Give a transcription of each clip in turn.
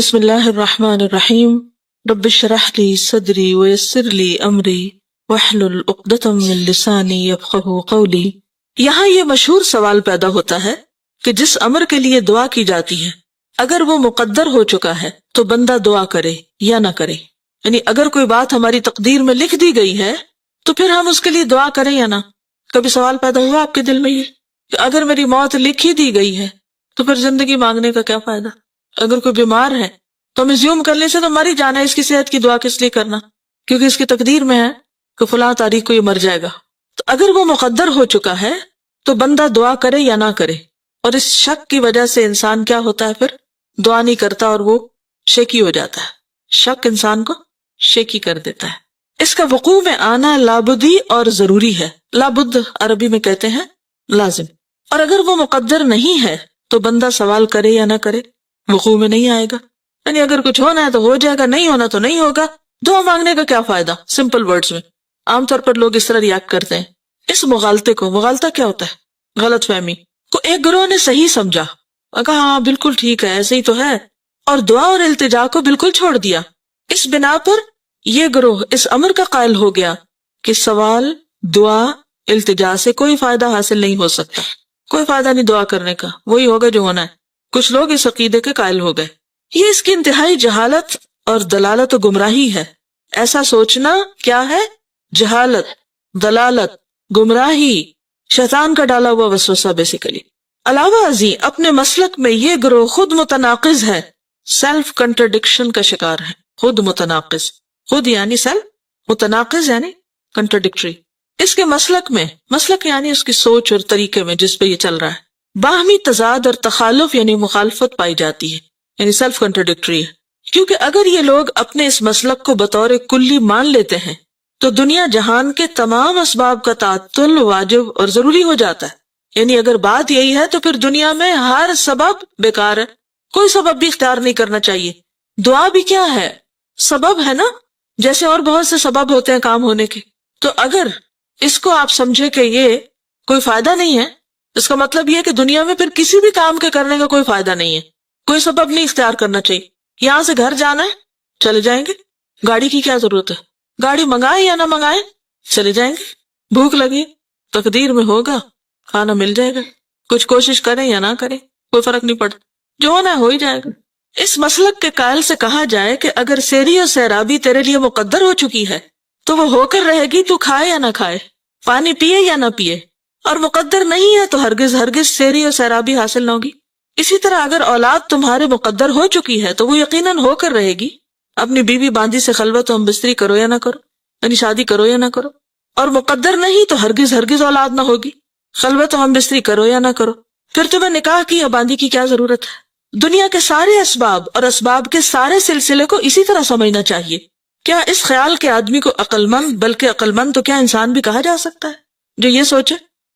بسم اللہ الرحمن الرحیم رب اشرح لی صدری ویسر لی امری واحلل عقدۃ من لسانی یفقہوا قولی۔ یہاں یہ مشہور سوال پیدا ہوتا ہے کہ جس امر کے لیے دعا کی جاتی ہے اگر وہ مقدر ہو چکا ہے تو بندہ دعا کرے یا نہ کرے، یعنی اگر کوئی بات ہماری تقدیر میں لکھ دی گئی ہے تو پھر ہم اس کے لیے دعا کریں یا نہ۔ کبھی سوال پیدا ہوا آپ کے دل میں یہ کہ اگر میری موت لکھ ہی دی گئی ہے تو پھر زندگی مانگنے کا کیا فائدہ؟ اگر کوئی بیمار ہے تو ہم زیوم کرنے سے تو مر ہی جانا ہے، اس کی صحت کی دعا کس لیے کرنا؟ کیونکہ اس کی تقدیر میں ہے کہ فلاں تاریخ کو یہ مر جائے گا۔ تو اگر وہ مقدر ہو چکا ہے تو بندہ دعا کرے یا نہ کرے، اور اس شک کی وجہ سے انسان کیا ہوتا ہے، پھر دعا نہیں کرتا اور وہ شیکی ہو جاتا ہے۔ شک انسان کو شیکی کر دیتا ہے۔ اس کا وقوع میں آنا لابدی اور ضروری ہے۔ لابد عربی میں کہتے ہیں لازم، اور اگر وہ مقدر نہیں ہے تو بندہ سوال کرے یا نہ کرے وقوع میں نہیں آئے گا۔ یعنی اگر کچھ ہونا ہے تو ہو جائے گا، نہیں ہونا تو نہیں ہوگا، دعا مانگنے کا کیا فائدہ؟ سمپل ورڈز میں عام طور پر لوگ اس طرح ریاکٹ کرتے ہیں۔ اس مغالطے کو، مغالطہ کیا ہوتا ہے؟ غلط فہمی کو ایک گروہ نے صحیح سمجھا، کہا ہاں بالکل ٹھیک ہے، ایسے ہی تو ہے، اور دعا اور التجا کو بالکل چھوڑ دیا۔ اس بنا پر یہ گروہ اس امر کا قائل ہو گیا کہ سوال، دعا، التجا سے کوئی فائدہ حاصل نہیں ہو سکتا، کوئی فائدہ نہیں دعا کرنے کا، وہی ہوگا جو ہونا ہے۔ کچھ لوگ اس عقیدے کے قائل ہو گئے۔ یہ اس کی انتہائی جہالت اور دلالت و گمراہی ہے۔ ایسا سوچنا کیا ہے؟ جہالت، دلالت، گمراہی، شیطان کا ڈالا ہوا وسوسہ بیسیکلی۔ علاوہ ازیں اپنے مسلک میں یہ گروہ خود متناقض ہے، سیلف کنٹرڈکشن کا شکار ہے۔ خود متناقض، خود یعنی سیلف، متناقض یعنی کنٹرڈکٹری۔ اس کے مسلک میں، مسلک یعنی اس کی سوچ اور طریقے میں جس پہ یہ چل رہا ہے، باہمی تضاد اور تخالف یعنی مخالفت پائی جاتی ہے، یعنی سیلف کنٹرڈکٹری ہے۔ کیونکہ اگر یہ لوگ اپنے اس مسلک کو بطور کلی مان لیتے ہیں تو دنیا جہان کے تمام اسباب کا تعطل واجب اور ضروری ہو جاتا ہے۔ یعنی اگر بات یہی ہے تو پھر دنیا میں ہر سبب بیکار ہے، کوئی سبب بھی اختیار نہیں کرنا چاہیے۔ دعا بھی کیا ہے؟ سبب ہے نا، جیسے اور بہت سے سبب ہوتے ہیں کام ہونے کے۔ تو اگر اس کو آپ سمجھے کہ یہ کوئی فائدہ نہیں ہے، اس کا مطلب یہ ہے کہ دنیا میں پھر کسی بھی کام کے کرنے کا کوئی فائدہ نہیں ہے، کوئی سبب نہیں اختیار کرنا چاہیے۔ یہاں سے گھر جانا ہے، چلے جائیں گے، گاڑی کی کیا ضرورت ہے؟ گاڑی منگائیں یا نہ منگائیں، چلے جائیں گے۔ بھوک لگی، تقدیر میں ہوگا، کھانا مل جائے گا، کچھ کوشش کریں یا نہ کریں کوئی فرق نہیں پڑتا، جو ہونا ہے ہو ہی جائے گا۔ اس مسلک کے قائل سے کہا جائے کہ اگر سیری اور سیرابی تیرے لیے مقدر ہو چکی ہے تو وہ ہو کر رہے گی، تو کھائے یا نہ کھائے، پانی پیے یا نہ پیے، اور مقدر نہیں ہے تو ہرگز ہرگز سیری اور سیرابی حاصل نہ ہوگی۔ اسی طرح اگر اولاد تمہارے مقدر ہو چکی ہے تو وہ یقیناً ہو کر رہے گی۔ اپنی بیوی باندی سے خلوت و ہم بستری کرو یا نہ کرو، یعنی شادی کرو یا نہ کرو، اور مقدر نہیں تو ہرگز ہرگز اولاد نہ ہوگی، خلوت و ہم بستری کرو یا نہ کرو، پھر تمہیں نکاح کی یا باندی کی کیا ضرورت ہے؟ دنیا کے سارے اسباب اور اسباب کے سارے سلسلے کو اسی طرح سمجھنا چاہیے۔ کیا اس خیال کے آدمی کو عقل مند، بلکہ عقل مند تو کیا انسان بھی کہا جا سکتا ہے جو یہ سوچے؟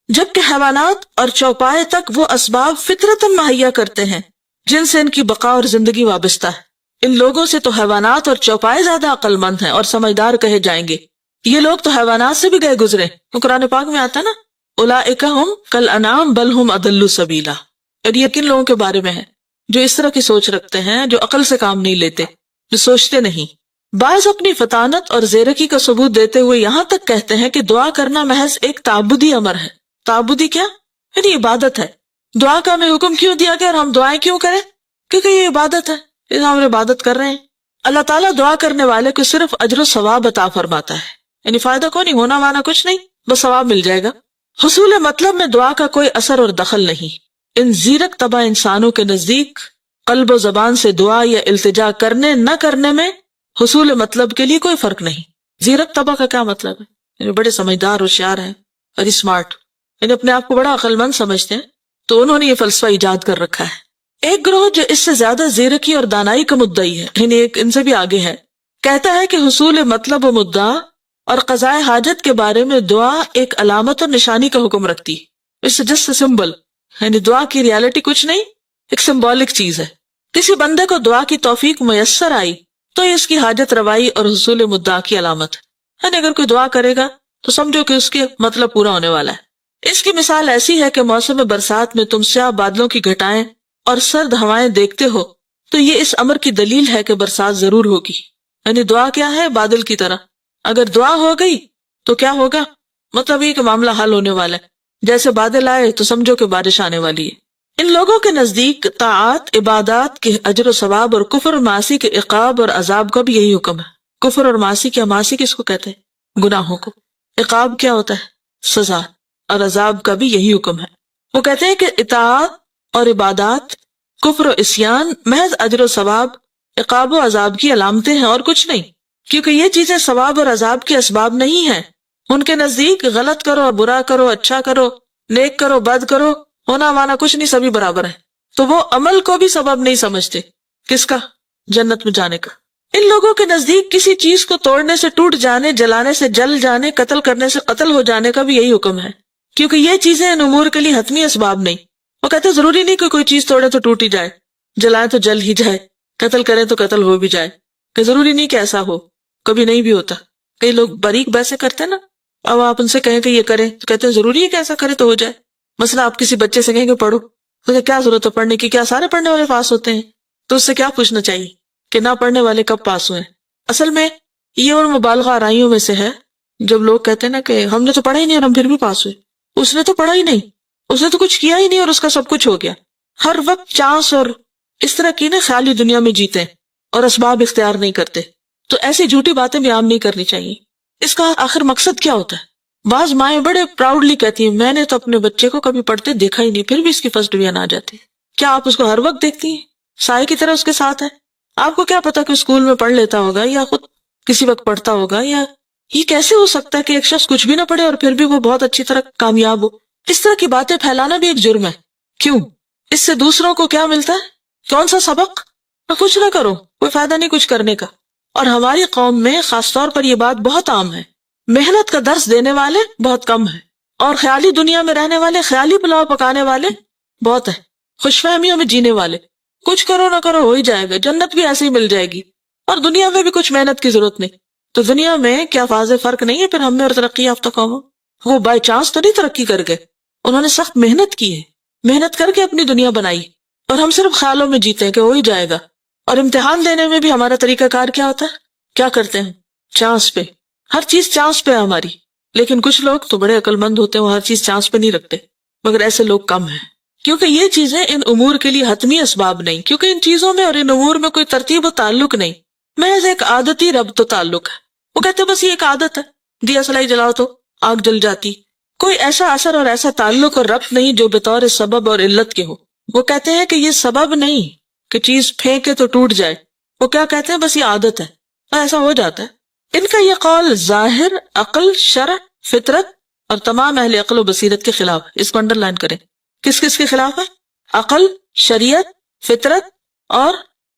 جبکہ حیوانات اور چوپائے تک وہ اسباب فطرتاً مہیا کرتے ہیں جن سے ان کی بقا اور زندگی وابستہ ہے۔ ان لوگوں سے تو حیوانات اور چوپائے زیادہ عقل مند ہیں اور سمجھدار کہے جائیں گے۔ یہ لوگ تو حیوانات سے بھی گئے گزرے، تو قرآن پاک میں آتا نا، اولئک ھم کالانعام بل ھم اضل سبیلا۔ اور یہ کن لوگوں کے بارے میں ہے؟ جو اس طرح کی سوچ رکھتے ہیں، جو عقل سے کام نہیں لیتے، جو سوچتے نہیں۔ بعض اپنی فطانت اور زیرکی کا ثبوت دیتے ہوئے یہاں تک کہتے ہیں کہ دعا کرنا محض ایک تعبدی امر ہے۔ تعبدی کیا؟ یعنی عبادت ہے۔ دعا کا ہمیں حکم کیوں دیا گیا اور ہم دعائیں کیوں کریں؟ کیونکہ یہ عبادت ہے، اس ہم عبادت کر رہے ہیں۔ اللہ تعالیٰ دعا کرنے والے کو صرف اجر و ثواب عطا فرماتا ہے، یعنی فائدہ کو نہیں، ہونا مانا کچھ نہیں، بس ثواب مل جائے گا۔ حصول مطلب میں دعا کا کوئی اثر اور دخل نہیں۔ ان زیرک طبع انسانوں کے نزدیک قلب و زبان سے دعا یا التجا کرنے نہ کرنے میں حصول مطلب کے لیے کوئی فرق نہیں۔ زیرک طبع کا کیا مطلب ہے؟ یعنی بڑے سمجھدار، ہوشیار ہیں اور اسمارٹ، یعنی اپنے آپ کو بڑا عقل مند سمجھتے ہیں، تو انہوں نے یہ فلسفہ ایجاد کر رکھا ہے۔ ایک گروہ جو اس سے زیادہ زیرکی اور دانائی کا مدعی ہے، یعنی ایک ان سے بھی آگے ہے، کہتا ہے کہ حصول مطلب و مدعا اور قضاء حاجت کے بارے میں دعا ایک علامت اور نشانی کا حکم رکھتی ہے۔ اس سے جسٹ سمبل، یعنی دعا کی ریالٹی کچھ نہیں، ایک سمبولک چیز ہے۔ کسی بندے کو دعا کی توفیق میسر آئی تو یہ اس کی حاجت روائی اور حصول مدعا کی علامت ہے۔ یعنی اگر کوئی دعا کرے گا تو سمجھو کہ اس کے مطلب پورا ہونے والا ہے۔ اس کی مثال ایسی ہے کہ موسم برسات میں تم سیاہ بادلوں کی گھٹائیں اور سرد ہوائیں دیکھتے ہو تو یہ اس امر کی دلیل ہے کہ برسات ضرور ہوگی. یعنی دعا کیا ہے؟ بادل کی طرح. اگر دعا ہو گئی تو کیا ہوگا؟ مطلب یہ کہ معاملہ حل ہونے والا ہے. جیسے بادل آئے تو سمجھو کہ بارش آنے والی ہے. ان لوگوں کے نزدیک طاعات، عبادات کے اجر و ثواب اور کفر اور معاصی کے عقاب اور عذاب کا بھی یہی حکم ہے. کفر اور معاصی کیا؟ معاصی کس کو کہتے ہیں؟ گناہوں کو. عقاب کیا ہوتا ہے؟ سزا. اور عذاب کا بھی یہی حکم ہے. وہ کہتے ہیں کہ اطاعت اور عبادات، کفر و عصیان محض اجر و ثواب، عقاب و عذاب کی علامتیں ہیں اور کچھ نہیں، کیونکہ یہ چیزیں ثواب اور عذاب کے اسباب نہیں ہیں. ان کے نزدیک غلط کرو، برا کرو، اچھا کرو، نیک کرو، بد کرو، ہونا مانا کچھ نہیں، سبھی برابر ہیں. تو وہ عمل کو بھی سبب نہیں سمجھتے. کس کا؟ جنت میں جانے کا. ان لوگوں کے نزدیک کسی چیز کو توڑنے سے ٹوٹ جانے، جلانے سے جل جانے، قتل کرنے سے قتل ہو جانے کا بھی یہی حکم ہے، کیونکہ یہ چیزیں ان امور کے لیے حتمی اسباب نہیں. وہ کہتے ہیں ضروری نہیں کہ کوئی چیز توڑے تو ٹوٹ ہی جائے، جلائے تو جل ہی جائے، قتل کرے تو قتل ہو بھی جائے، کہ ضروری نہیں کہ ایسا ہو. کبھی نہیں بھی ہوتا. کئی لوگ باریک بحثیں کرتے ہیں نا، اب آپ ان سے کہیں کہ یہ کریں تو کہتے ہیں ضروری ہے کہ ایسا کرے تو ہو جائے. مثلا آپ کسی بچے سے کہیں کہ پڑھو، تو کیا ضرورت ہے پڑھنے کی؟ کیا سارے پڑھنے والے پاس ہوتے ہیں؟ تو اس سے کیا پوچھنا چاہیے کہ نہ پڑھنے والے کب پاس ہوئے؟ اصل میں یہ ان مبالغہ آرائیوں میں سے ہے جب لوگ کہتے ہیں نا کہ ہم نے تو پڑھا ہی نہیں اور ہم پھر بھی پاس ہوئے. اس نے تو پڑھا ہی نہیں، اس نے تو کچھ کیا ہی نہیں اور اس کا سب کچھ ہو گیا. ہر وقت چانس اور اس طرح کی نا خیالی دنیا میں جیتے ہیں اور اسباب اختیار نہیں کرتے. تو ایسی جھوٹی باتیں بھی عام نہیں کرنی چاہیے. اس کا آخر مقصد کیا ہوتا ہے؟ بعض مائیں بڑے پراؤڈلی کہتی ہیں میں نے تو اپنے بچے کو کبھی پڑھتے دیکھا ہی نہیں، پھر بھی اس کی فرسٹ ڈویژن آ جاتی ہے. کیا آپ اس کو ہر وقت دیکھتی ہیں؟ سائے کی طرح اس کے ساتھ ہے. آپ کو کیا پتا کہ اسکول میں پڑھ لیتا ہوگا یا خود کسی وقت پڑھتا ہوگا؟ یا یہ کیسے ہو سکتا ہے کہ ایک شخص کچھ بھی نہ پڑھے اور پھر بھی وہ بہت اچھی طرح کامیاب ہو؟ اس طرح کی باتیں پھیلانا بھی ایک جرم ہے. کیوں؟ اس سے دوسروں کو کیا ملتا ہے؟ کون سا سبق؟ کچھ نہ کرو، کوئی فائدہ نہیں کچھ کرنے کا. اور ہماری قوم میں خاص طور پر یہ بات بہت عام ہے. محنت کا درس دینے والے بہت کم ہیں اور خیالی دنیا میں رہنے والے، خیالی پلاؤ پکانے والے بہت ہیں. خوش فہمیوں میں جینے والے. کچھ کرو نہ کرو ہو ہی جائے گا، جنت بھی ایسے ہی مل جائے گی اور دنیا میں بھی کچھ محنت کی ضرورت نہیں. تو دنیا میں کیا واضح فرق نہیں ہے پھر ہم میں اور ترقی یافتہ قوموں؟ وہ بائی چانس تو نہیں ترقی کر گئے، انہوں نے سخت محنت کی ہے، محنت کر کے اپنی دنیا بنائی. اور ہم صرف خیالوں میں جیتے ہیں کہ ہو ہی جائے گا. اور امتحان دینے میں بھی ہمارا طریقہ کار کیا ہوتا ہے؟ کیا کرتے ہیں؟ چانس پہ. ہر چیز چانس پہ ہے ہماری. لیکن کچھ لوگ تو بڑے عقل مند ہوتے ہیں، وہ ہر چیز چانس پہ نہیں رکھتے. مگر ایسے لوگ کم ہیں، کیونکہ یہ چیزیں ان امور کے لیے حتمی اسباب نہیں، کیونکہ ان چیزوں میں اور ان امور میں کوئی ترتیب و تعلق نہیں، محض ایک عادتی ربط و تعلق ہے. وہ کہتے ہیں بس یہ ایک عادت ہے، دیا سلائی جلاؤ تو آگ جل جاتی. کوئی ایسا اثر اور ایسا تعلق اور ربط نہیں جو بطور سبب اور علت کے ہو. وہ کہتے ہیں کہ یہ سبب نہیں کہ چیز پھینکے تو ٹوٹ جائے. وہ کیا کہتے ہیں؟ بس یہ عادت ہے اور ایسا ہو جاتا ہے. ان کا یہ قول ظاہر، عقل، شرع، فطرت اور تمام اہل عقل و بصیرت کے خلاف ہے. اس کو انڈر لائن کریں. کس کس کے خلاف ہے؟ عقل، شریعت، فطرت اور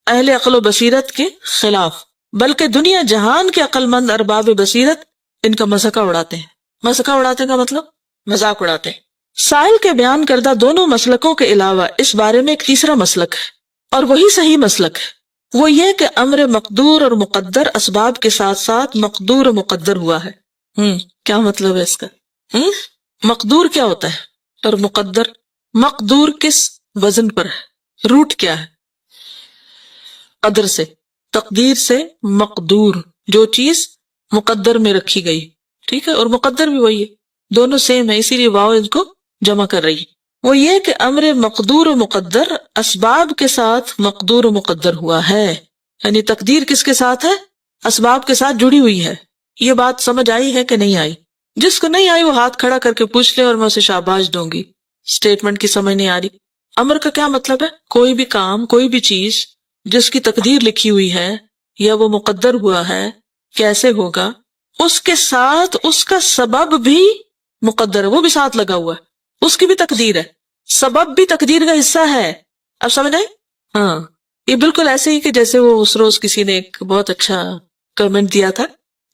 اہل عقل و بصیرت کے خلاف. بلکہ دنیا جہان کے عقل مند ارباب بصیرت ان کا مذاق اڑاتے ہیں. مذاق اڑاتے کا مطلب مذاق اڑاتے ہیں. سائل کے بیان کردہ دونوں مسلکوں کے علاوہ اس بارے میں ایک تیسرا مسلک ہے اور وہی صحیح مسلک ہے. وہ یہ کہ امر مقدور اور مقدر اسباب کے ساتھ ساتھ مقدور و مقدر ہوا ہے. کیا مطلب ہے اس کا؟ مقدور کیا ہوتا ہے اور مقدر؟ مقدور کس وزن پر ہے؟ روٹ کیا ہے؟ قدر سے، تقدیر سے مقدور، جو چیز مقدر میں رکھی گئی. ٹھیک ہے، اور مقدر بھی وہی ہے، دونوں سیم ہے، اسی لیے واو ان کو جمع کر رہی ہے. وہ یہ کہ امر مقدور و مقدر اسباب کے ساتھ مقدور و مقدر ہوا ہے. یعنی تقدیر کس کے ساتھ ہے؟ اسباب کے ساتھ جڑی ہوئی ہے. یہ بات سمجھ آئی ہے کہ نہیں آئی؟ جس کو نہیں آئی وہ ہاتھ کھڑا کر کے پوچھ لے اور میں اسے شاباش دوں گی. اسٹیٹمنٹ کی سمجھ نہیں آ رہی. امر کا کیا مطلب ہے؟ کوئی بھی کام، کوئی بھی چیز جس کی تقدیر لکھی ہوئی ہے یا وہ مقدر ہوا ہے کیسے ہوگا، اس کے ساتھ اس کا سبب بھی مقدر ہے، وہ بھی ساتھ لگا ہوا ہے، اس کی بھی تقدیر ہے، سبب بھی تقدیر کا حصہ ہے. اب سمجھ آئے؟ ہاں، یہ بالکل ایسے ہی کہ جیسے وہ اس روز کسی نے ایک بہت اچھا کمنٹ دیا تھا.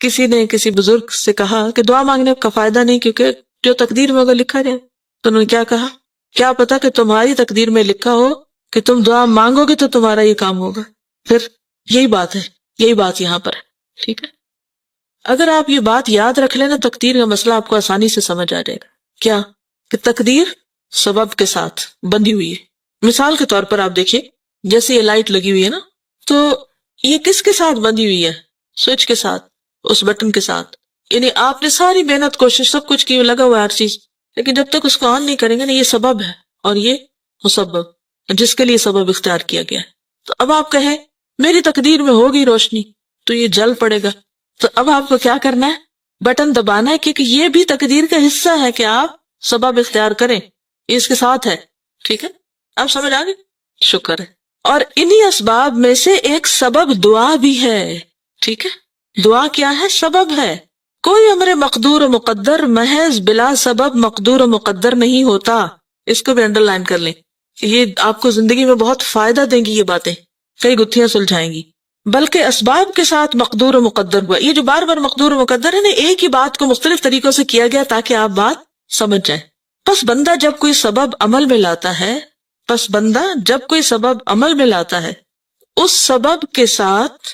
کسی نے کسی بزرگ سے کہا کہ دعا مانگنے کا فائدہ نہیں کیونکہ جو تقدیر میں ہوگا لکھا جائے. تو انہوں نے کیا کہا؟ کیا پتا کہ تمہاری تقدیر میں لکھا ہو کہ تم دعا مانگو گے تو تمہارا یہ کام ہوگا. پھر یہی بات ہے، یہی بات یہاں پر ہے. ٹھیک ہے، اگر آپ یہ بات یاد رکھ لینا تقدیر کا مسئلہ آپ کو آسانی سے سمجھ آ جائے گا. کیا کہ تقدیر سبب کے ساتھ بندھی ہوئی ہے. مثال کے طور پر آپ دیکھیے جیسے یہ لائٹ لگی ہوئی ہے نا، تو یہ کس کے ساتھ بندھی ہوئی ہے؟ سوئچ کے ساتھ، اس بٹن کے ساتھ. یعنی آپ نے ساری محنت کوشش سب کچھ کی، لگا ہوا ہے ہر چیز، لیکن جب تک اس کو آن نہیں کریں گے نا، یہ سبب ہے اور یہ مسبب جس کے لیے سبب اختیار کیا گیا ہے. تو اب آپ کہیں میری تقدیر میں ہوگی روشنی تو یہ جل پڑے گا، تو اب آپ کو کیا کرنا ہے؟ بٹن دبانا ہے، کیونکہ یہ بھی تقدیر کا حصہ ہے کہ آپ سبب اختیار کریں، یہ اس کے ساتھ ہے. ٹھیک ہے، آپ سمجھ آ گئے؟ شکر ہے. اور انہی اسباب میں سے ایک سبب دعا بھی ہے. ٹھیک ہے، دعا کیا ہے؟ سبب ہے. کوئی امر مقدور و مقدر محض بلا سبب مقدور و مقدر نہیں ہوتا. اس کو بھی انڈر لائن کر لیں، یہ آپ کو زندگی میں بہت فائدہ دیں گی، یہ باتیں کئی گتھیاں سلجھائیں گی. بلکہ اسباب کے ساتھ مقدور و مقدر ہوا. یہ جو بار بار مقدور و مقدر ہے نا، ایک ہی بات کو مختلف طریقوں سے کیا گیا تاکہ آپ بات سمجھ جائیں. پس بندہ جب کوئی سبب عمل میں لاتا ہے، اس سبب کے ساتھ،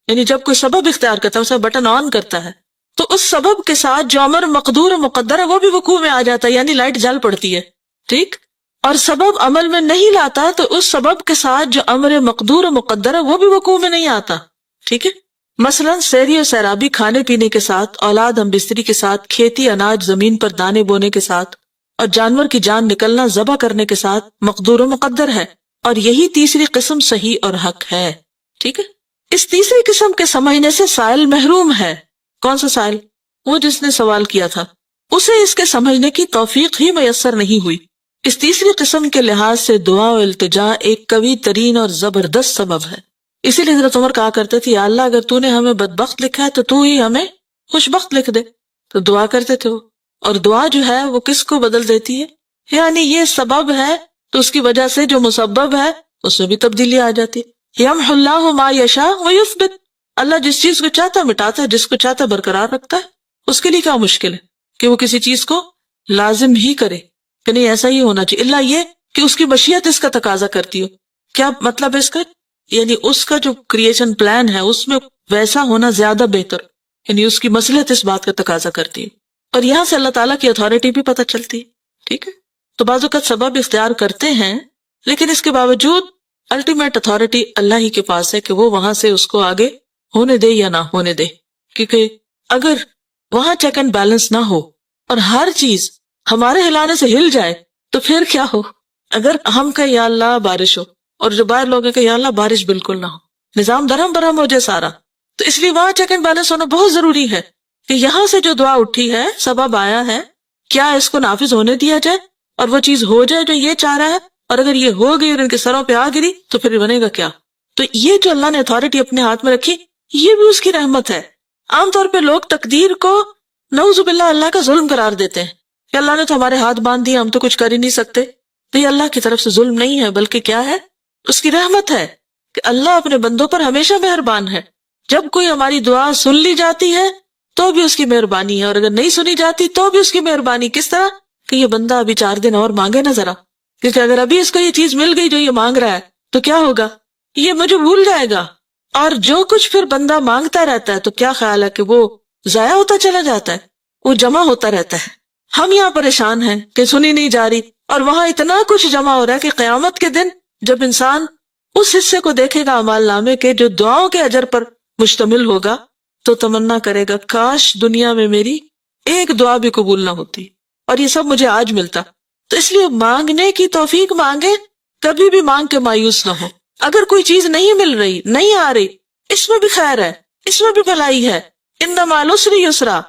یعنی جب کوئی سبب اختیار کرتا ہے، اسے بٹن آن کرتا ہے، تو اس سبب کے ساتھ جو امر مقدور و مقدر ہے وہ بھی وقوع میں آ جاتا ہے، یعنی لائٹ جل پڑتی ہے. ٹھیک. اور سبب عمل میں نہیں لاتا تو اس سبب کے ساتھ جو امر مقدور و مقدر ہے وہ بھی وقوع میں نہیں آتا. ٹھیک ہے. مثلا سیری و سیرابی کھانے پینے کے ساتھ، اولاد ہم بستری کے ساتھ، کھیتی اناج زمین پر دانے بونے کے ساتھ، اور جانور کی جان نکلنا ذبح کرنے کے ساتھ مقدور و مقدر ہے. اور یہی تیسری قسم صحیح اور حق ہے. ٹھیک ہے. اس تیسری قسم کے سمجھنے سے سائل محروم ہے. کون سا سائل؟ وہ جس نے سوال کیا تھا، اسے اس کے سمجھنے کی توفیق ہی میسر نہیں ہوئی. اس تیسری قسم کے لحاظ سے دعا و التجا ایک قوی ترین اور زبردست سبب ہے. اسی لیے حضرت عمر کہا کرتے تھے، یا اللہ اگر تو نے ہمیں بدبخت لکھا ہے تو تو ہی ہمیں خوشبخت لکھ دے. تو دعا کرتے تھے وہ. اور دعا جو ہے وہ کس کو بدل دیتی ہے؟ یعنی یہ سبب ہے تو اس کی وجہ سے جو مسبب ہے اس میں بھی تبدیلی آ جاتی ہے. یمحو اللہ ما یشاء ویثبت. اللہ جس چیز کو چاہتا ہے مٹاتا ہے، جس کو چاہتا ہے برقرار رکھتا ہے. اس کے لیے کیا مشکل ہے کہ وہ کسی چیز کو لازم ہی کرے کہ نہیں ایسا ہی ہونا چاہیے، اللہ یہ کہ اس کی مشیت اس کا تقاضا کرتی ہو. کیا مطلب ہے اس کا؟ یعنی اس کا جو کریشن پلان ہے اس میں ویسا ہونا زیادہ بہتر، یعنی اس کی مصلحت اس بات کا تقاضا کرتی ہے. اور یہاں سے اللہ تعالیٰ کی اتھارٹی بھی پتہ چلتی ہے. ٹھیک ہے. تو بعض اوقات سبب اختیار کرتے ہیں لیکن اس کے باوجود الٹیمیٹ اتھارٹی اللہ ہی کے پاس ہے کہ وہ وہاں سے اس کو آگے ہونے دے یا نہ ہونے دے. کیونکہ اگر وہاں چیک اینڈ بیلنس نہ ہو اور ہر چیز ہمارے ہلانے سے ہل جائے تو پھر کیا ہو؟ اگر ہم کہیں یا اللہ بارش ہو اور جو باہر لوگ ہیں کہ یا اللہ بارش بالکل نہ ہو، نظام درہم برہم ہو جائے سارا. تو اس لیے وہاں چیک اینڈ بیلنس ہونا بہت ضروری ہے کہ یہاں سے جو دعا اٹھی ہے، سبب آیا ہے، کیا اس کو نافذ ہونے دیا جائے اور وہ چیز ہو جائے جو یہ چاہ رہا ہے. اور اگر یہ ہو گئی اور ان کے سروں پہ آ گری تو پھر بنے گا کیا؟ تو یہ جو اللہ نے اتھارٹی اپنے ہاتھ میں رکھی یہ بھی اس کی رحمت ہے. عام طور پہ لوگ تقدیر کو نعوذ باللہ اللہ کا ظلم قرار دیتے ہیں کہ اللہ نے تو ہمارے ہاتھ باندھ دیے، ہم تو کچھ کر ہی نہیں سکتے. تو یہ اللہ کی طرف سے ظلم نہیں ہے بلکہ کیا ہے؟ اس کی رحمت ہے کہ اللہ اپنے بندوں پر ہمیشہ مہربان ہے. جب کوئی ہماری دعا سن لی جاتی ہے تو بھی اس کی مہربانی ہے، اور اگر نہیں سنی جاتی تو بھی اس کی مہربانی. کس طرح کہ یہ بندہ ابھی 4 دن اور مانگے نا ذرا، کیونکہ اگر ابھی اس کو یہ چیز مل گئی جو یہ مانگ رہا ہے تو کیا ہوگا؟ یہ مجھے بھول جائے گا. اور جو کچھ پھر بندہ مانگتا رہتا ہے تو کیا خیال ہے کہ وہ ضائع ہوتا چلا جاتا ہے، وہ جمع ہوتا رہتا ہے. ہم یہاں پریشان ہیں کہ سنی نہیں جا رہی، اور وہاں اتنا کچھ جمع ہو رہا ہے کہ قیامت کے دن جب انسان اس حصے کو دیکھے گا اعمال نامے کے جو دعاؤں کے اجر پر مشتمل ہوگا تو تمنا کرے گا کاش دنیا میں میری ایک دعا بھی قبول نہ ہوتی اور یہ سب مجھے آج ملتا. تو اس لیے مانگنے کی توفیق مانگے، کبھی بھی مانگ کے مایوس نہ ہو. اگر کوئی چیز نہیں مل رہی، نہیں آ رہی، اس میں بھی خیر ہے، اس میں بھی بھلائی ہے. ان مع العسر یسرا.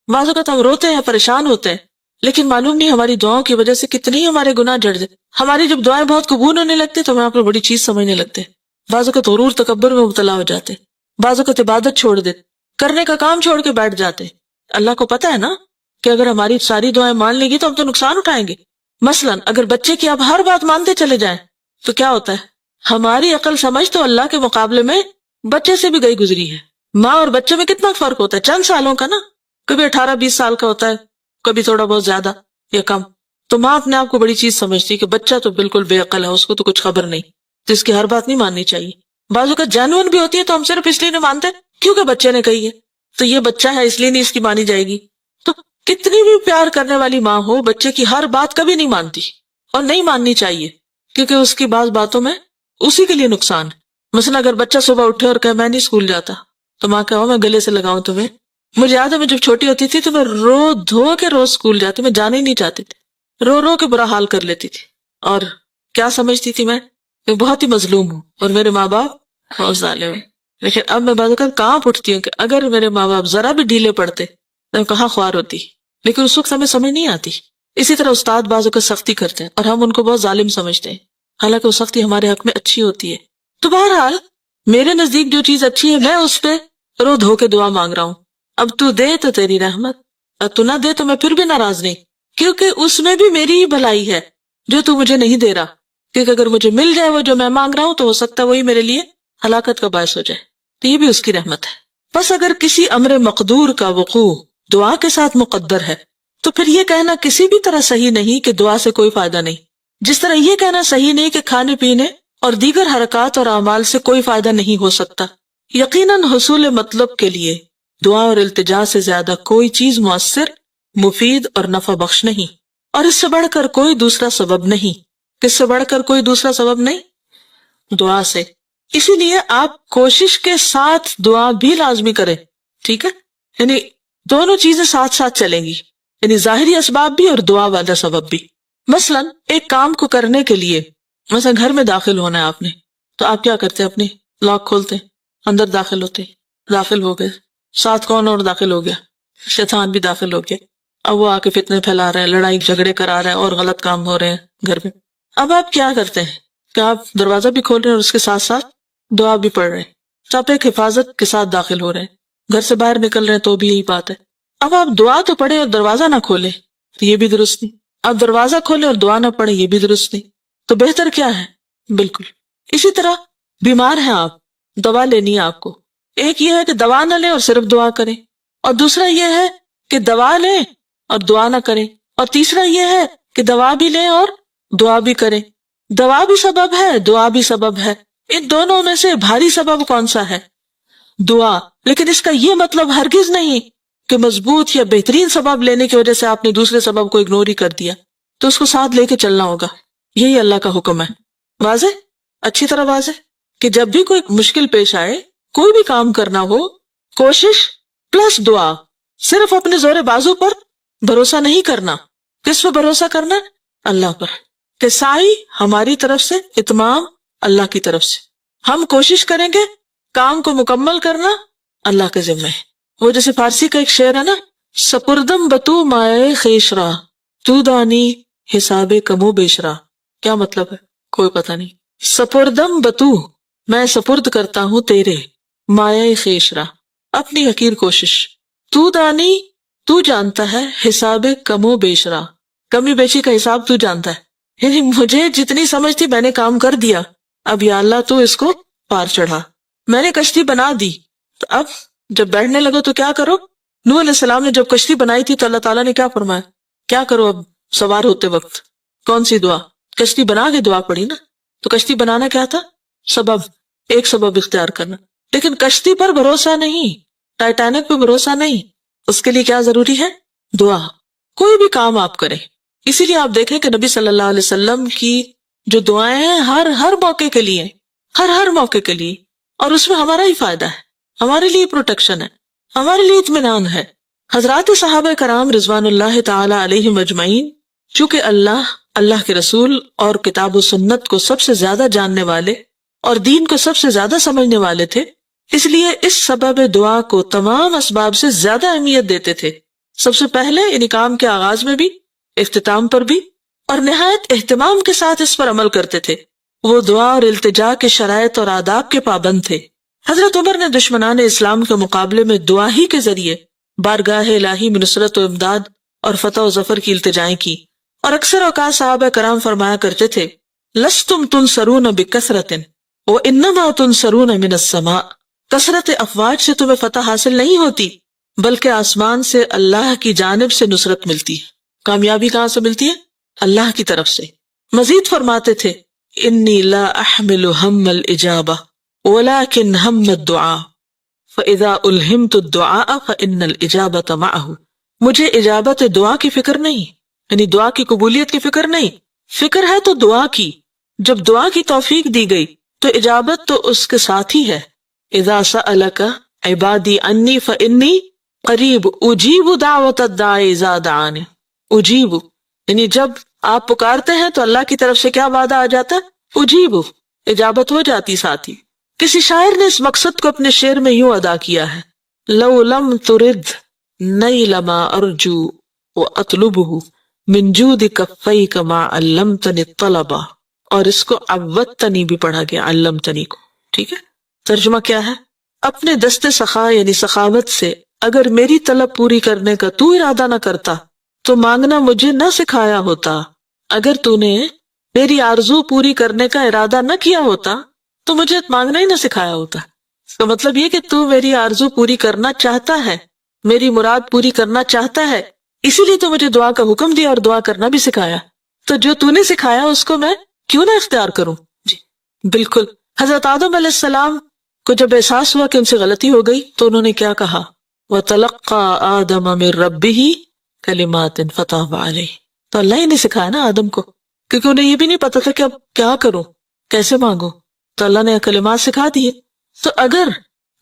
بعض اوقات ہم روتے ہیں، پریشان ہوتے ہیں، لیکن معلوم نہیں ہماری دعاؤں کی وجہ سے کتنی ہمارے گناہ جڑ جائے. ہماری جب دعائیں بہت قبول ہونے لگتے تو ہم آپ کو بڑی چیز سمجھنے لگتے. بعض اوقات غرور تکبر میں مبتلا ہو جاتے، بعض اوقات عبادت چھوڑ دیتے، کرنے کا کام چھوڑ کے بیٹھ جاتے. اللہ کو پتہ ہے نا کہ اگر ہماری ساری دعائیں مان لیں گی تو ہم تو نقصان اٹھائیں گے. مثلا اگر بچے کی آپ ہر بات مانتے چلے جائیں تو کیا ہوتا ہے؟ ہماری عقل سمجھ تو اللہ کے مقابلے میں بچے سے بھی گئی گزری ہے. ماں اور بچے میں کتنا فرق ہوتا ہے، چند سالوں کا نا، کبھی 18-20 سال کا ہوتا ہے، کبھی تھوڑا بہت زیادہ یا کم. تو ماں اپنے آپ کو بڑی چیز سمجھتی کہ بچہ تو بالکل بے عقل ہے، اس کو تو کچھ خبر نہیں، تو اس کی ہر بات نہیں ماننی چاہیے. بعضوں کا جینوئن بھی ہوتی ہے تو ہم صرف اس لیے نہیں مانتے کیونکہ بچے نے کہی ہے، تو یہ بچہ ہے اس لیے نہیں اس کی مانی جائے گی. تو کتنی بھی پیار کرنے والی ماں ہو، بچے کی ہر بات کبھی نہیں مانتی اور نہیں ماننی چاہیے، کیونکہ اس کی بعض باتوں میں اسی کے لیے نقصان ہے. مثلا اگر بچہ صبح اٹھے اور کہے میں نہیں اسکول جاتا تو ماں کہو میں گلے سے لگاؤں تمہیں. مجھے یاد ہے میں جب چھوٹی ہوتی تھی تو میں رو دھو کے روز اسکول جاتی, میں جانے ہی نہیں چاہتی تھی, رو رو کے برا حال کر لیتی تھی. اور کیا سمجھتی تھی میں بہت ہی مظلوم ہوں اور میرے ماں باپ بہت ظالم ہیں. لیکن اب میں بعض اوقات کہاں اٹھتی ہوں کہ اگر میرے ماں باپ ذرا بھی ڈھیلے پڑتے تو میں کہاں خوار ہوتی, لیکن اس وقت ہمیں سمجھ نہیں آتی. اسی طرح استاد بعض اوقات سختی کرتے ہیں اور ہم ان کو بہت ظالم سمجھتے ہیں, حالانکہ وہ سختی ہمارے حق میں اچھی ہوتی ہے. تو بہرحال میرے نزدیک جو چیز اچھی ہے میں اس پہ رو دھو کے دعا مانگ رہا ہوں. اب تو دے تو تیری رحمت, اور تو نہ دے تو میں پھر بھی ناراض نہیں, کیونکہ اس میں بھی میری ہی بھلائی ہے جو تو مجھے نہیں دے رہا. کیونکہ اگر مجھے مل جائے وہ جو میں مانگ رہا ہوں تو ہو سکتا ہے وہی میرے لیے ہلاکت کا باعث ہو جائے, تو یہ بھی اس کی رحمت ہے. بس اگر کسی امر مقدور کا وقوع دعا کے ساتھ مقدر ہے تو پھر یہ کہنا کسی بھی طرح صحیح نہیں کہ دعا سے کوئی فائدہ نہیں, جس طرح یہ کہنا صحیح نہیں کہ کھانے پینے اور دیگر حرکات اور اعمال سے کوئی فائدہ نہیں ہو سکتا. یقیناً حصول مطلب کے لیے دعا اور التجا سے زیادہ کوئی چیز مؤثر, مفید اور نفع بخش نہیں, اور اس سے بڑھ کر کوئی دوسرا سبب نہیں. کس سے بڑھ کر کوئی دوسرا سبب نہیں؟ دعا سے. اسی لیے آپ کوشش کے ساتھ دعا بھی لازمی کریں, ٹھیک ہے؟ یعنی دونوں چیزیں ساتھ ساتھ چلیں گی, یعنی ظاہری اسباب بھی اور دعا والا سبب بھی. مثلا ایک کام کو کرنے کے لیے, مثلا گھر میں داخل ہونا ہے آپ نے, تو آپ کیا کرتے ہیں؟ اپنی لاک کھولتے, اندر داخل ہوتے, داخل ہو گئے, ساتھ کون اور داخل ہو گیا؟ شیطان بھی داخل ہو گیا. اب وہ آ کے فتنے پھیلا رہے ہیں, لڑائی جھگڑے کرا رہے ہیں اور غلط کام ہو رہے ہیں گھر میں. اب آپ کیا کرتے ہیں کہ آپ دروازہ بھی کھول رہے ہیں اور اس کے ساتھ ساتھ دعا بھی پڑھ رہے ہیں, تو آپ ایک حفاظت کے ساتھ داخل ہو رہے ہیں. گھر سے باہر نکل رہے ہیں تو بھی یہی بات ہے. اب آپ دعا تو پڑھیں اور دروازہ نہ کھولیں تو یہ بھی درست نہیں, آپ دروازہ کھولیں اور دعا نہ پڑھیں یہ بھی درست نہیں. تو بہتر کیا ہے؟ بالکل اسی طرح بیمار ہیں آپ, دوا لینی ہے آپ کو, ایک یہ ہے کہ دوا نہ لیں اور صرف دعا کریں, اور دوسرا یہ ہے کہ دوا لیں اور دعا نہ کریں, اور تیسرا یہ ہے کہ دوا بھی لیں اور دعا بھی کریں. دوا بھی سبب ہے, دعا بھی سبب ہے. ان دونوں میں سے بھاری سبب کون سا ہے؟ دعا. لیکن اس کا یہ مطلب ہرگز نہیں کہ مضبوط یا بہترین سبب لینے کی وجہ سے آپ نے دوسرے سبب کو اگنور ہی کر دیا, تو اس کو ساتھ لے کے چلنا ہوگا. یہی اللہ کا حکم ہے. واضح, اچھی طرح واضح, کہ جب بھی کوئی مشکل پیش آئے, کوئی بھی کام کرنا ہو, کوشش پلس دعا. صرف اپنے زور بازو پر بھروسہ نہیں کرنا. کس پہ بھروسہ کرنا؟ اللہ پر. کہ سائی ہماری طرف سے, اتمام اللہ کی طرف سے. ہم کوشش کریں گے, کام کو مکمل کرنا اللہ کے ذمہ ہے. وہ جیسے فارسی کا ایک شعر ہے نا, سپردم بتو مائے خیشرا تو دانی حساب کمو بیشرا. کیا مطلب ہے؟ کوئی پتہ نہیں. سپردم بتو, میں سپرد کرتا ہوں تیرے, مائے خیشرا, اپنی حقیر کوشش, تو دانی, تو جانتا ہے, حساب کمو بیشرا, کمی بیشی کا حساب تو جانتا ہے. یعنی مجھے جتنی سمجھ تھی میں نے کام کر دیا, اب یا اللہ تو اس کو پار چڑھا. میں نے کشتی بنا دی, تو اب جب بیٹھنے لگو تو کیا کرو؟ نوح علیہ السلام نے جب کشتی بنائی تھی تو اللہ تعالیٰ نے کیا فرمایا؟ کیا کرو اب سوار ہوتے وقت؟ کون سی دعا؟ کشتی بنا کے دعا پڑی نا. تو کشتی بنانا کیا تھا؟ سبب, ایک سبب اختیار کرنا. لیکن کشتی پر بھروسہ نہیں, ٹائٹینک پہ بھروسہ نہیں. اس کے لیے کیا ضروری ہے؟ دعا. کوئی بھی کام آپ کریں, اسی لیے آپ دیکھیں کہ نبی صلی اللہ علیہ وسلم کی جو دعائیں ہیں ہر موقع کے لیے, ہر موقع کے لیے, اور اس میں ہمارا ہی فائدہ ہے, ہمارے لیے پروٹیکشن ہے, ہمارے لیے اطمینان ہے. حضرات صحابہ کرام رضوان اللہ تعالی علیہم اجمعین چونکہ اللہ کے رسول اور کتاب و سنت کو سب سے زیادہ جاننے والے اور دین کو سب سے زیادہ سمجھنے والے تھے, اس لیے اس سبب دعا کو تمام اسباب سے زیادہ اہمیت دیتے تھے. سب سے پہلے یعنی کام کے آغاز میں بھی, اختتام پر بھی, اور نہایت اہتمام کے ساتھ اس پر عمل کرتے تھے. وہ دعا اور التجا کے شرائط اور آداب کے پابند تھے. حضرت عمر نے دشمنان اسلام کے مقابلے میں دعا ہی کے ذریعے بارگاہ الہی میں نصرت و امداد اور فتح و ظفر کی التجائیں کی, اور اکثر اوقات صحابہ کرام فرمایا کرتے تھے, لستم تنصرون بکثرت وانما تنصرون من السماء. کثرت افواج سے تمہیں فتح حاصل نہیں ہوتی بلکہ آسمان سے اللہ کی جانب سے نصرت ملتی ہے. کامیابی کہاں سے ملتی ہے؟ اللہ کی طرف سے. مزید فرماتے تھے, انی لا احمل ہم الاجابہ ولكن ہم الدعاء فاذا الہمت الدعاء فان الاجابۃ معه. مجھے اجابت دعا کی فکر نہیں, یعنی دعا کی قبولیت کی فکر نہیں, فکر ہے تو دعا کی. جب دعا کی توفیق دی گئی تو اجابت تو اس کے ساتھ ہی ہے. اذا سألک عبادی انی فانی قریب اجیب دعوت الداعی اذا دعانی. اجیب یعنی جب آپ پکارتے ہیں تو اللہ کی طرف سے کیا وعدہ آ جاتا ہے؟ اجیب، اجابت ہو جاتی ساتھ ہی. کسی شاعر نے اس مقصد کو اپنے شعر میں یوں ادا کیا ہے: لو لم ترد نیل ما ارجو واطلبه من جود کفیک ما علمتنی الطلبا. اور اس کو عودتنی بھی پڑھا گیا، علمتنی کو. ٹھیک ہے، ترجمہ کیا ہے؟ اپنے دست سخا یعنی سخاوت سے اگر میری طلب پوری کرنے کا تو ارادہ نہ کرتا تو مانگنا مجھے نہ سکھایا ہوتا. اگر تو نے میری آرزو پوری کرنے کا ارادہ نہ کیا ہوتا تو مجھے مانگنا ہی نہ سکھایا ہوتا. اس کا مطلب یہ کہ تو میری آرزو پوری کرنا چاہتا ہے، میری مراد پوری کرنا چاہتا ہے، اسی لیے تو مجھے دعا کا حکم دیا اور دعا کرنا بھی سکھایا. تو جو تو نے سکھایا اس کو میں کیوں نہ اختیار کروں؟ جی بالکل. حضرت آدم علیہ السلام کو جب احساس ہوا کہ ان سے غلطی ہو گئی تو انہوں نے کیا کہا؟ وَتَلَقَّى آدَمَ مِن رَبِّهِ كَلِمَاتٍ فَتَابَ عَلَيْهِ. تو اللہ ہی نے سکھایا نا آدم کو، کیونکہ انہیں یہ بھی نہیں پتا تھا کہ اب کیا کروں، کیسے مانگوں. تو اللہ نے کلمات سکھا دیے. تو اگر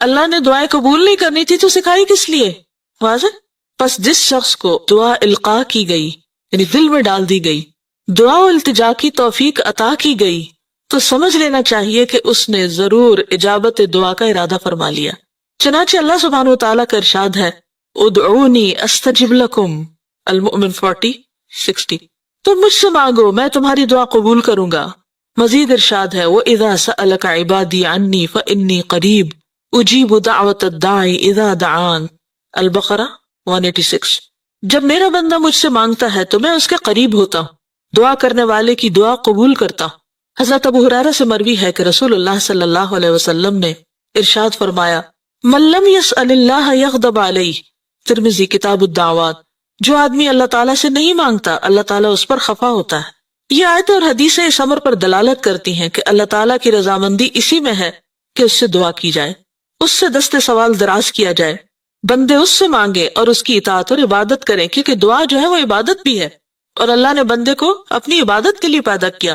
اللہ نے دعائیں قبول نہیں کرنی تھی تو سکھائی کس لیے؟ واضح. پس جس شخص کو دعا القاء کی گئی یعنی دل میں ڈال دی گئی، دعا و التجا کی توفیق عطا کی گئی، تو سمجھ لینا چاہیے کہ اس نے ضرور اجابت دعا کا ارادہ فرما لیا. چنانچہ اللہ سبحانہ وتعالیٰ کا ارشاد ہے: ادعونی استجب لکم، المؤمن 40-60. تم مجھ سے مانگو میں تمہاری دعا قبول کروں گا. مزید ارشاد ہے: وَإِذَا سَأَلَكَ عِبَادِي عَنِّي فَإِنِّي قَرِيبٌ أُجِيبُ دَعْوَةَ الدَّاعِ إِذَا دَعَانِ. البقرہ 186. جب میرا بندہ مجھ سے مانگتا ہے تو میں اس کے قریب ہوتا ہوں، دعا کرنے والے کی دعا قبول کرتا ہوں. حضرت ابو ہریرہ سے مروی ہے کہ رسول اللہ صلی اللہ علیہ وسلم نے ارشاد فرمایا: من لم يسأل اللہ یغضب علیہ. ترمذی کتاب الدعوات. جو آدمی اللہ تعالیٰ سے نہیں مانگتا اللہ تعالیٰ اس پر خفا ہوتا ہے. یہ آیتیں اور حدیثیں اس امر پر دلالت کرتی ہیں کہ اللہ تعالیٰ کی رضامندی اسی میں ہے کہ اس سے دعا کی جائے، اس سے دست سوال دراز کیا جائے، بندے اس سے مانگے اور اس کی اطاعت اور عبادت کریں، کیونکہ دعا جو ہے وہ عبادت بھی ہے اور اللہ نے بندے کو اپنی عبادت کے لیے پیدا کیا.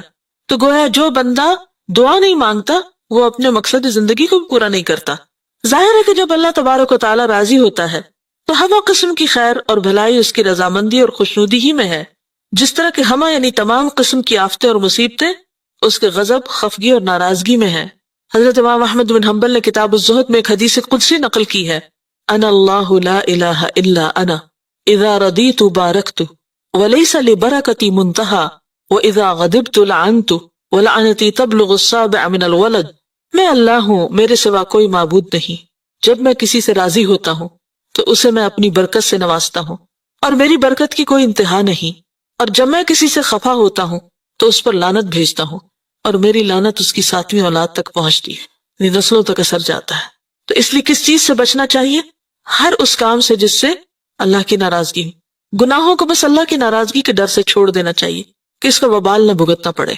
تو گویا جو بندہ دعا نہیں مانگتا وہ اپنے مقصد زندگی کو بھی پورا نہیں کرتا. ظاہر ہے کہ جب اللہ تبارک و تعالیٰ راضی ہوتا ہے تو ہمہ قسم کی خیر اور بھلائی اس کی رضامندی اور خوشنودی ہی میں ہے. جس طرح کہ ہمہ یعنی تمام قسم کی آفتیں اور مصیبتیں اس کے غضب، خفگی اور ناراضگی میں ہیں. حضرت امام احمد بن حنبل نے کتاب الزہد میں ایک حدیث قدسی نقل کی ہے: انا اللہ لا الہ الا انا اذا رضیت بارکت ولیس لبرکتی منتہا واذا غضبت لعنت ولعنتی تبلغ السابع من الولد. میں اللہ ہوں، میرے سوا کوئی معبود نہیں. جب میں کسی سے راضی ہوتا ہوں تو اسے میں اپنی برکت سے نوازتا ہوں اور میری برکت کی کوئی انتہا نہیں، اور جب میں کسی سے خفا ہوتا ہوں تو اس پر لعنت بھیجتا ہوں اور میری لعنت اس کی 7ویں اولاد تک پہنچتی ہے، نسلوں تک اثر جاتا ہے. تو اس لیے کس چیز سے بچنا چاہیے؟ ہر اس کام سے جس سے اللہ کی ناراضگی ہو. گناہوں کو بس اللہ کی ناراضگی کے ڈر سے چھوڑ دینا چاہیے کہ اس کا وبال نہ بھگتنا پڑے.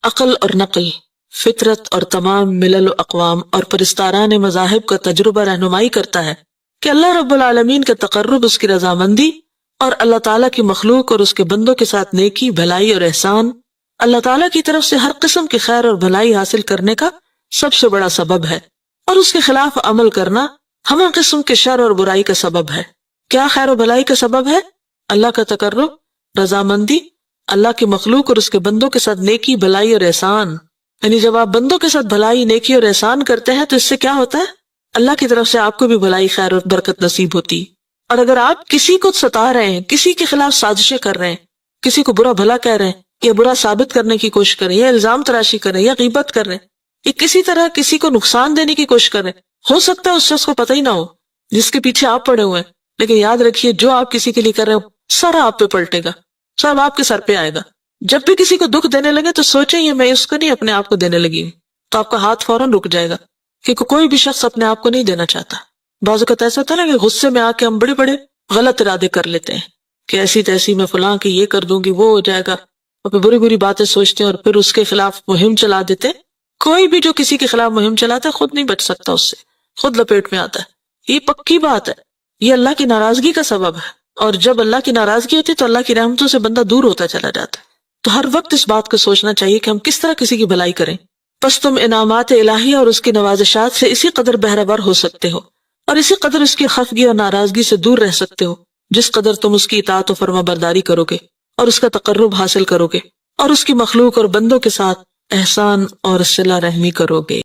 عقل اور نقل، فطرت اور تمام ملل و اقوام اور پرستاران مذاہب کا تجربہ رہنمائی کرتا ہے کہ اللہ رب العالمین کا تقرب، اس کی رضامندی اور اللہ تعالیٰ کی مخلوق اور اس کے بندوں کے ساتھ نیکی، بھلائی اور احسان، اللہ تعالیٰ کی طرف سے ہر قسم کی خیر اور بھلائی حاصل کرنے کا سب سے بڑا سبب ہے، اور اس کے خلاف عمل کرنا ہمہ قسم کے شر اور برائی کا سبب ہے. کیا خیر و بھلائی کا سبب ہے؟ اللہ کا تقرب، رضامندی، اللہ کی مخلوق اور اس کے بندوں کے ساتھ نیکی، بھلائی اور احسان. یعنی جب آپ بندوں کے ساتھ بھلائی، نیکی اور احسان کرتے ہیں تو اس سے کیا ہوتا ہے؟ اللہ کی طرف سے آپ کو بھی بھلائی، خیر اور برکت نصیب ہوتی. اور اگر آپ کسی کو ستا رہے ہیں، کسی کے خلاف سازشیں کر رہے ہیں، کسی کو برا بھلا کہہ رہے ہیں یا برا ثابت کرنے کی کوشش کر رہے ہیں یا الزام تراشی کر رہے ہیں یا غیبت کر رہے ہیں یا کسی طرح کسی کو نقصان دینے کی کوشش کر رہے ہیں، ہو سکتا ہے اس شخص کو پتہ ہی نہ ہو جس کے پیچھے آپ پڑے ہوئے ہیں، لیکن یاد رکھیے جو آپ کسی کے لیے کر رہے ہو سارا آپ پہ پلٹے گا، سب آپ کے سر پہ آئے گا. جب بھی کسی کو دکھ دینے لگے تو سوچیں یہ میں اس کو نہیں اپنے آپ کو دینے لگی ہوں، تو آپ کا ہاتھ فوراً رک جائے گا، کیونکہ کوئی بھی شخص اپنے آپ کو نہیں دینا چاہتا. بعض اوقات ایسا ہوتا ہے نا کہ غصے میں آ کے ہم بڑے بڑے غلط ارادے کر لیتے ہیں کہ ایسی تیسی میں فلاں کی یہ کر دوں گی، وہ ہو جائے گا، اور پھر بری بری باتیں سوچتے ہیں اور پھر اس کے خلاف مہم چلا دیتے. کوئی بھی جو کسی کے خلاف مہم چلاتا ہے خود نہیں بچ سکتا، اس سے خود لپیٹ میں آتا ہے. یہ پکی بات ہے، یہ اللہ کی ناراضگی کا سبب ہے، اور جب اللہ کی ناراضگی ہوتی ہے تو اللہ کی رحمتوں سے بندہ دور ہوتا چلا جاتا ہے. تو ہر وقت اس بات کو سوچنا چاہیے کہ ہم کس طرح کسی کی بھلائی کریں، پس تم انعامات الہی اور اس کی نوازشات سے اسی قدر بہرہ ہو سکتے ہو اور اسی قدر اس کی خفگی اور ناراضگی سے دور رہ سکتے ہو جس قدر تم اس کی اطاعت و فرما برداری کرو گے اور اس کا تقرب حاصل کرو گے اور اس کی مخلوق اور بندوں کے ساتھ احسان اور صلہ رحمی کرو گے۔